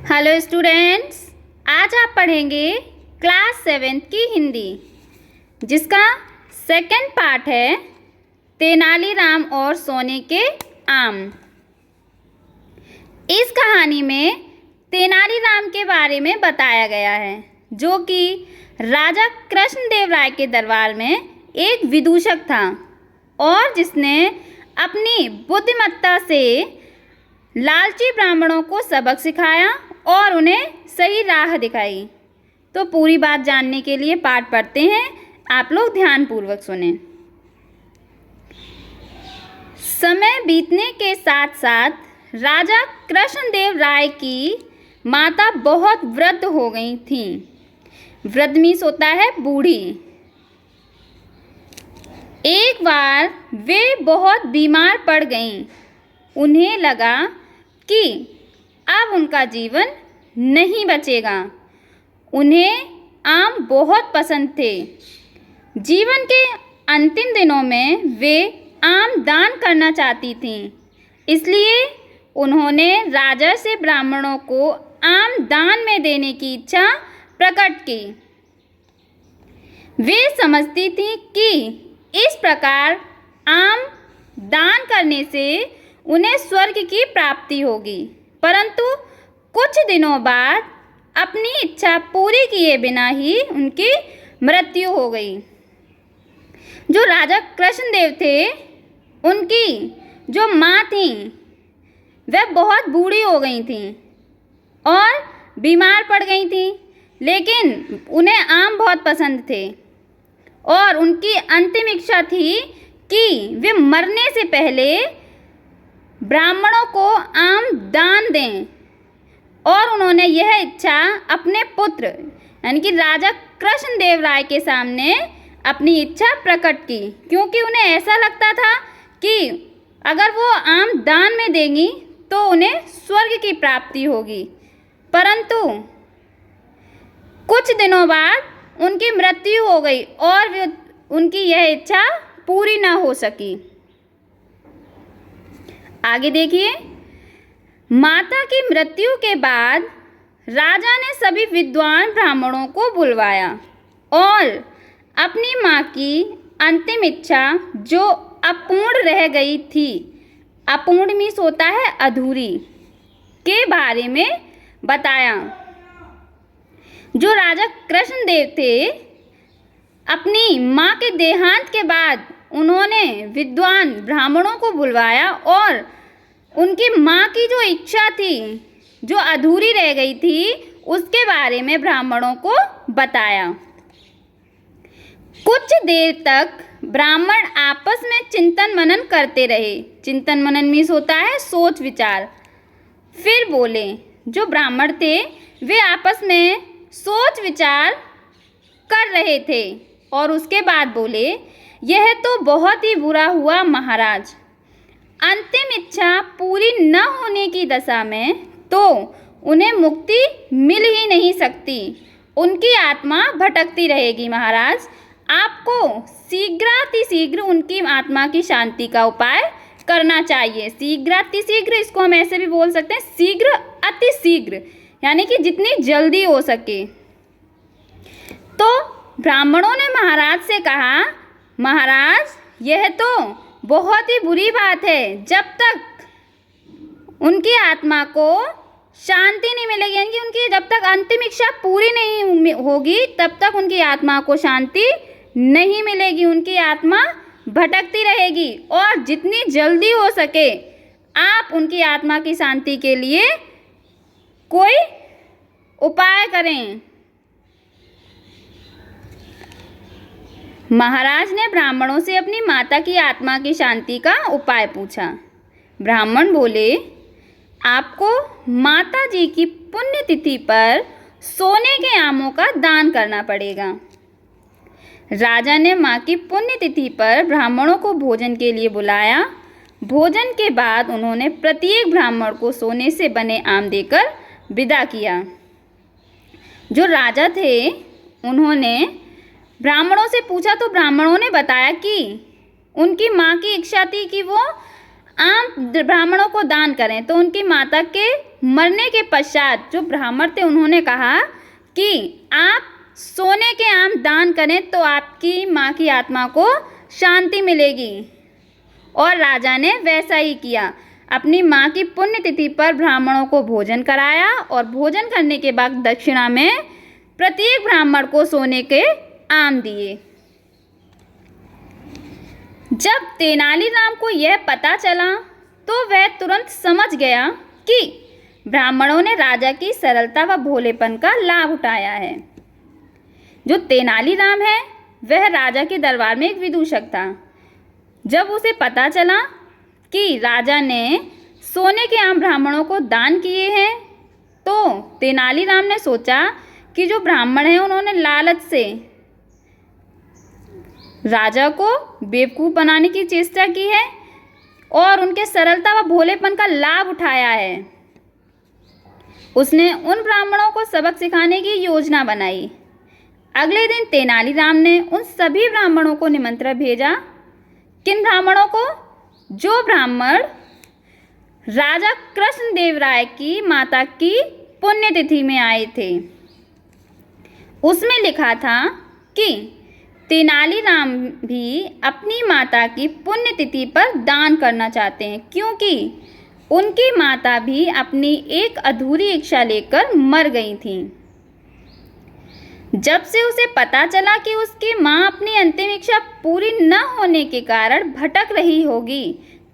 Hello students, आज आप पढ़ेंगे क्लास 7 की हिंदी, जिसका सेकंड पार्ट है तेनालीराम और सोने के आम। इस कहानी में तेनालीराम के बारे में बताया गया है, जो कि राजा कृष्णदेव राय के दरबार में एक विदूषक था और जिसने अपनी बुद्धिमत्ता से लालची ब्राह्मणों को सबक सिखाया और उन्हें सही राह दिखाई। तो पूरी बात जानने के लिए पाठ पढ़ते हैं, आप लोग ध्यानपूर्वक सुनें। समय बीतने के साथ साथ राजा कृष्णदेव राय की माता बहुत वृद्ध हो गई थीं। वृद्ध मीन्स होता है बूढ़ी। एक बार वे बहुत बीमार पड़ गईं। उन्हें लगा कि अब उनका जीवन नहीं बचेगा। उन्हें आम बहुत पसंद थे। जीवन के अंतिम दिनों में वे आम दान करना चाहती थीं, इसलिए उन्होंने राजा से ब्राह्मणों को आम दान में देने की इच्छा प्रकट की। वे समझती थीं कि इस प्रकार आम दान करने से उन्हें स्वर्ग की प्राप्ति होगी, परंतु कुछ दिनों बाद अपनी इच्छा पूरी किए बिना ही उनकी मृत्यु हो गई। जो राजा कृष्णदेव थे, उनकी जो माँ थीं, वह बहुत बूढ़ी हो गई थीं और बीमार पड़ गई थीं, लेकिन उन्हें आम बहुत पसंद थे और उनकी अंतिम इच्छा थी कि वे मरने से पहले ब्राह्मणों को आम दान दें। और उन्होंने यह इच्छा अपने पुत्र यानी कि राजा कृष्णदेव राय के सामने अपनी इच्छा प्रकट की, क्योंकि उन्हें ऐसा लगता था कि अगर वो आम दान में देंगी तो उन्हें स्वर्ग की प्राप्ति होगी। परंतु कुछ दिनों बाद उनकी मृत्यु हो गई और उनकी यह इच्छा पूरी न हो सकी। आगे देखिए। माता की मृत्यु के बाद राजा ने सभी विद्वान ब्राह्मणों को बुलवाया और अपनी माँ की अंतिम इच्छा, जो अपूर्ण रह गई थी, अपूर्ण मीन्स होता है अधूरी, के बारे में बताया। जो राजा कृष्णदेव थे, अपनी माँ के देहांत के बाद उन्होंने विद्वान ब्राह्मणों को बुलवाया और उनकी माँ की जो इच्छा थी, जो अधूरी रह गई थी, उसके बारे में ब्राह्मणों को बताया। कुछ देर तक ब्राह्मण आपस में चिंतन मनन करते रहे। चिंतन मनन मीन्स होता है सोच विचार। फिर बोले, जो ब्राह्मण थे वे आपस में सोच विचार कर रहे थे और उसके बाद बोले, यह तो बहुत ही बुरा हुआ महाराज। अंतिम इच्छा पूरी न होने की दशा में तो उन्हें मुक्ति मिल ही नहीं सकती। उनकी आत्मा भटकती रहेगी महाराज। आपको शीघ्रातिशीघ्र उनकी आत्मा की शांति का उपाय करना चाहिए। शीघ्रातिशीघ्र, इसको हम ऐसे भी बोल सकते हैं, शीघ्र अतिशीघ्र, यानी कि जितनी जल्दी हो सके। तो ब्राह्मणों ने महाराज से कहा, महाराज यह तो बहुत ही बुरी बात है। जब तक उनकी आत्मा को शांति नहीं मिलेगी, यानी कि उनकी जब तक अंतिम इच्छा पूरी नहीं होगी, तब तक उनकी आत्मा को शांति नहीं मिलेगी। उनकी आत्मा भटकती रहेगी और जितनी जल्दी हो सके आप उनकी आत्मा की शांति के लिए कोई उपाय करें। महाराज ने ब्राह्मणों से अपनी माता की आत्मा की शांति का उपाय पूछा। ब्राह्मण बोले, आपको माता जी की पुण्यतिथि पर सोने के आमों का दान करना पड़ेगा। राजा ने माँ की पुण्यतिथि पर ब्राह्मणों को भोजन के लिए बुलाया। भोजन के बाद उन्होंने प्रत्येक ब्राह्मण को सोने से बने आम देकर विदा किया। जो राजा थे, उन्होंने ब्राह्मणों से पूछा तो ब्राह्मणों ने बताया कि उनकी माँ की इच्छा थी कि वो आम ब्राह्मणों को दान करें, तो उनकी माता के मरने के पश्चात जो ब्राह्मण थे उन्होंने कहा कि आप सोने के आम दान करें तो आपकी माँ की आत्मा को शांति मिलेगी। और राजा ने वैसा ही किया। अपनी माँ की पुण्यतिथि पर ब्राह्मणों को भोजन कराया और भोजन करने के बाद दक्षिणा में प्रत्येक ब्राह्मण को सोने के आम दिए। जब तेनालीराम को यह पता चला तो वह तुरंत समझ गया कि ब्राह्मणों ने राजा की सरलता व भोलेपन का लाभ उठाया है। जो तेनालीराम है वह राजा के दरबार में एक विदूषक था। जब उसे पता चला कि राजा ने सोने के आम ब्राह्मणों को दान किए हैं तो तेनालीराम ने सोचा कि जो ब्राह्मण हैं उन्होंने लालच से राजा को बेवकूफ़ बनाने की चेष्टा की है और उनके सरलता व भोलेपन का लाभ उठाया है। उसने उन ब्राह्मणों को सबक सिखाने की योजना बनाई। अगले दिन तेनालीराम ने उन सभी ब्राह्मणों को निमंत्रण भेजा। किन ब्राह्मणों को? जो ब्राह्मण राजा कृष्णदेव राय की माता की पुण्यतिथि में आए थे। उसमें लिखा था कि तेनालीराम भी अपनी माता की पुण्यतिथि पर दान करना चाहते हैं क्योंकि उनकी माता भी अपनी एक अधूरी इच्छा लेकर मर गई थी। जब से उसे पता चला कि उसकी माँ अपनी अंतिम इच्छा पूरी न होने के कारण भटक रही होगी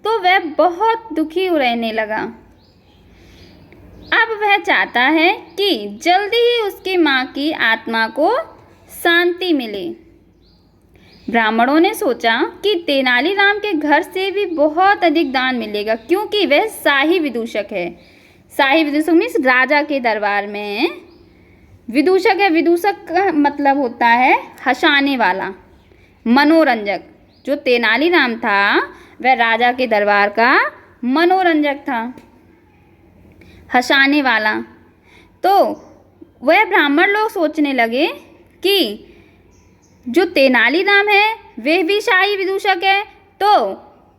तो वह बहुत दुखी रहने लगा। अब वह चाहता है कि जल्दी ही उसकी माँ की आत्मा को शांति मिले। ब्राह्मणों ने सोचा कि तेनालीराम के घर से भी बहुत अधिक दान मिलेगा क्योंकि वह शाही विदूषक है। शाही विदूषक मीन्स राजा के दरबार में विदूषक है। विदूषक का मतलब होता है हंसाने वाला, मनोरंजक। जो तेनालीराम था वह राजा के दरबार का मनोरंजक था, हंसाने वाला। तो वह ब्राह्मण लोग सोचने लगे कि जो तेनालीराम है वह भी शाही विदूषक है तो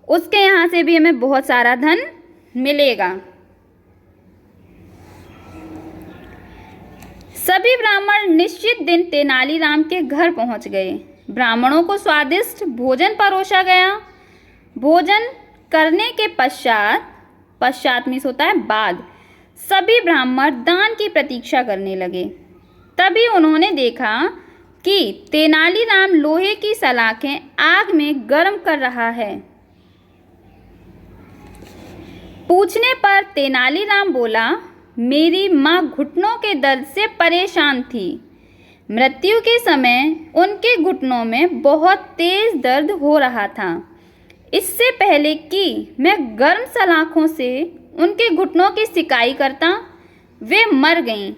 उसके यहाँ से भी हमें बहुत सारा धन मिलेगा। सभी ब्राह्मण निश्चित दिन तेनालीराम के घर पहुँच गए। ब्राह्मणों को स्वादिष्ट भोजन परोसा गया। भोजन करने के पश्चात मीन्स होता है बाद, सभी ब्राह्मण दान की प्रतीक्षा करने लगे। तभी उन्होंने देखा कि तेनालीराम लोहे की सलाखें आग में गर्म कर रहा है। पूछने पर तेनालीराम बोला, मेरी माँ घुटनों के दर्द से परेशान थी। मृत्यु के समय उनके घुटनों में बहुत तेज दर्द हो रहा था। इससे पहले कि मैं गर्म सलाखों से उनके घुटनों की सिकाई करता, वे मर गईं।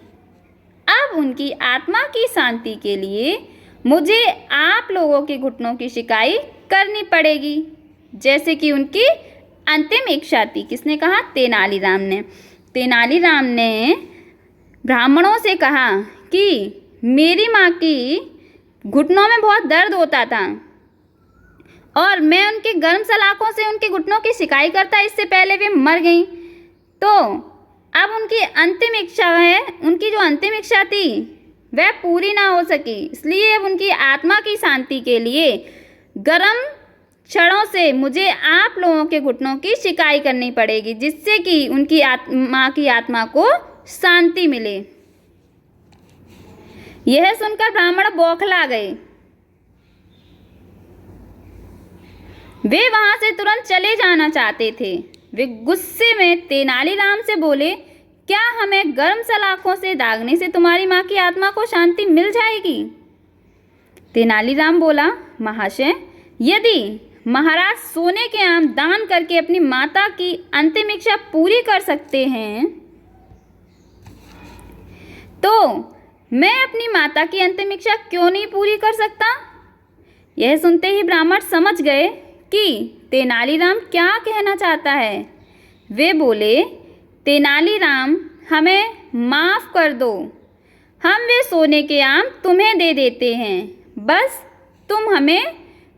अब उनकी आत्मा की शांति के लिए मुझे आप लोगों के घुटनों की सिकाई करनी पड़ेगी जैसे कि उनकी अंतिम इच्छा थी। किसने कहा? तेनालीराम ने। तेनालीराम ने ब्राह्मणों से कहा कि मेरी माँ की घुटनों में बहुत दर्द होता था और मैं उनकी गर्म सलाखों से उनके घुटनों की सिकाई करता, इससे पहले वे मर गईं। तो अब उनकी अंतिम इच्छा है, उनकी जो अंतिम इच्छा थी वह पूरी ना हो सकी, इसलिए अब उनकी आत्मा की शांति के लिए गर्म छड़ों से मुझे आप लोगों के घुटनों की सिकाई करनी पड़ेगी जिससे कि उनकी माँ की आत्मा को शांति मिले। यह सुनकर ब्राह्मण बौखला गए। वे वहां से तुरंत चले जाना चाहते थे। वे गुस्से में तेनालीराम से बोले, क्या हमें गर्म सलाखों से दागने से तुम्हारी माँ की आत्मा को शांति मिल जाएगी? तेनालीराम बोला, महाशय, यदि महाराज सोने के आम दान करके अपनी माता की अंतिम इच्छा पूरी कर सकते हैं तो मैं अपनी माता की अंतिम इच्छा क्यों नहीं पूरी कर सकता? यह सुनते ही ब्राह्मण समझ गए कि तेनालीराम क्या कहना चाहता है। वे बोले, तेनालीराम, हमें माफ़ कर दो, हम वे सोने के आम तुम्हें दे देते हैं, बस तुम हमें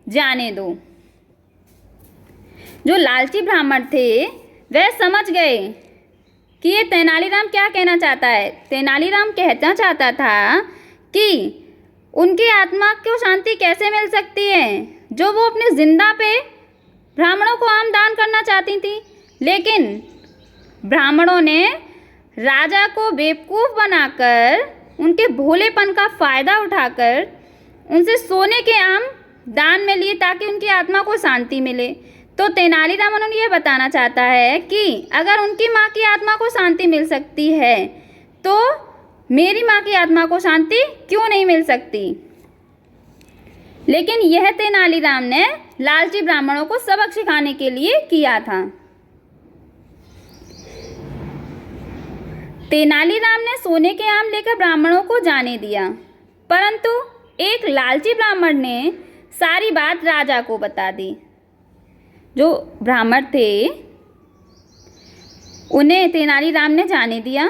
जाने दो। जो लालची ब्राह्मण थे वह समझ गए कि ये तेनालीराम क्या कहना चाहता है। तेनालीराम कहना चाहता था कि उनकी आत्मा को शांति कैसे मिल सकती है जो वो अपने जिंदा पे ब्राह्मणों को आम दान करना चाहती थी, लेकिन ब्राह्मणों ने राजा को बेवकूफ़ बनाकर उनके भोलेपन का फ़ायदा उठाकर उनसे सोने के आम दान में लिए ताकि उनकी आत्मा को शांति मिले। तो तेनालीरामन ये बताना चाहता है कि अगर उनकी माँ की आत्मा को शांति मिल सकती है तो मेरी माँ की आत्मा को शांति क्यों नहीं मिल सकती। लेकिन यह तेनालीराम ने लालची ब्राह्मणों को सबक सिखाने के लिए किया था। तेनालीराम ने सोने के आम लेकर ब्राह्मणों को जाने दिया, परंतु एक लालची ब्राह्मण ने सारी बात राजा को बता दी। जो ब्राह्मण थे उन्हें तेनालीराम ने जाने दिया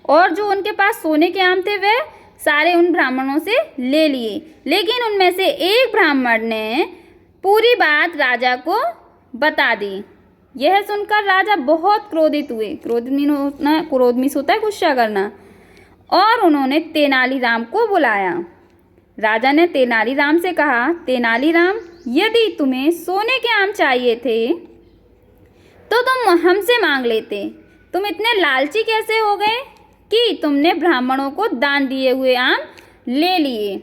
और जो उनके पास सोने के आम थे वे सारे उन ब्राह्मणों से ले लिए, लेकिन उनमें से एक ब्राह्मण ने पूरी बात राजा को बता दी। यह सुनकर राजा बहुत क्रोधित हुए। क्रोध मीन्स होता है गुस्सा करना। और उन्होंने तेनालीराम को बुलाया। राजा ने तेनालीराम से कहा, तेनालीराम, यदि तुम्हें सोने के आम चाहिए थे तो तुम हमसे मांग लेते। तुम इतने लालची कैसे हो गए कि तुमने ब्राह्मणों को दान दिए हुए आम ले लिए।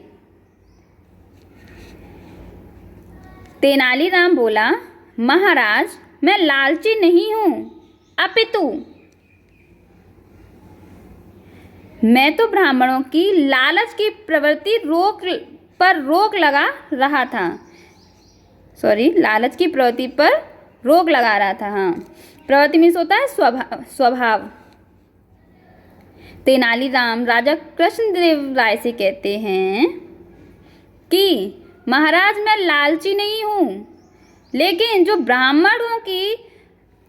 तेनालीराम बोला, महाराज, मैं लालची नहीं हूं, अपितु मैं तो ब्राह्मणों की लालच की प्रवृत्ति रोक लगा रहा था। लालच की प्रवृत्ति पर रोक लगा रहा था। हाँ, प्रवृत्ति मीन्स होता है स्वभाव। तेनालीराम राजा कृष्णदेव राय से कहते हैं कि महाराज, मैं लालची नहीं हूँ, लेकिन जो ब्राह्मणों की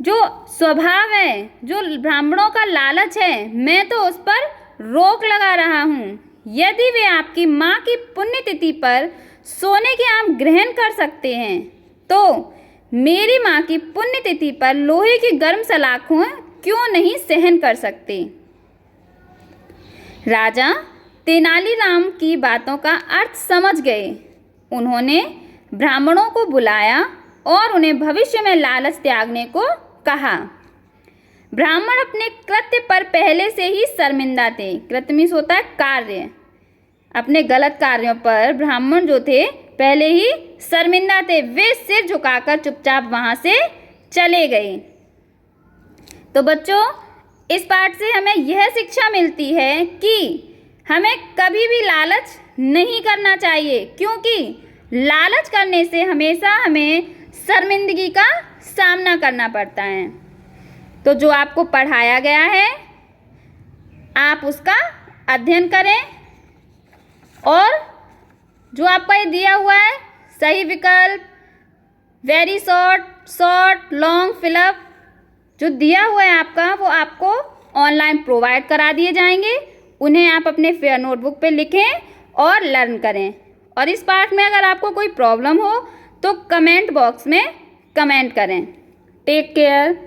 जो स्वभाव है, जो ब्राह्मणों का लालच है, मैं तो उस पर रोक लगा रहा हूँ। यदि वे आपकी माँ की पुण्यतिथि पर सोने के आम ग्रहण कर सकते हैं तो मेरी माँ की पुण्यतिथि पर लोहे की गर्म सलाखों क्यों नहीं सहन कर सकते। राजा तेनालीराम की बातों का अर्थ समझ गए। उन्होंने ब्राह्मणों को बुलाया और उन्हें भविष्य में लालच त्यागने को कहा। ब्राह्मण अपने कृत्य पर पहले से ही शर्मिंदा थे। कृत्य मीन्स होता है कार्य। अपने गलत कार्यों पर ब्राह्मण जो थे पहले ही शर्मिंदा थे। वे सिर झुकाकर चुपचाप वहां से चले गए। तो बच्चों, इस पाठ से हमें यह शिक्षा मिलती है कि हमें कभी भी लालच नहीं करना चाहिए, क्योंकि लालच करने से हमेशा हमें शर्मिंदगी का सामना करना पड़ता है। तो जो आपको पढ़ाया गया है आप उसका अध्ययन करें और जो आपका ये दिया हुआ है सही विकल्प, वेरी शॉर्ट, लॉन्ग, फिलअप जो दिया हुआ है आपका, वो आपको ऑनलाइन प्रोवाइड करा दिए जाएंगे। उन्हें आप अपने फेयर नोटबुक पे लिखें और लर्न करें। और इस पाठ में अगर आपको कोई प्रॉब्लम हो तो कमेंट बॉक्स में कमेंट करें। Take care.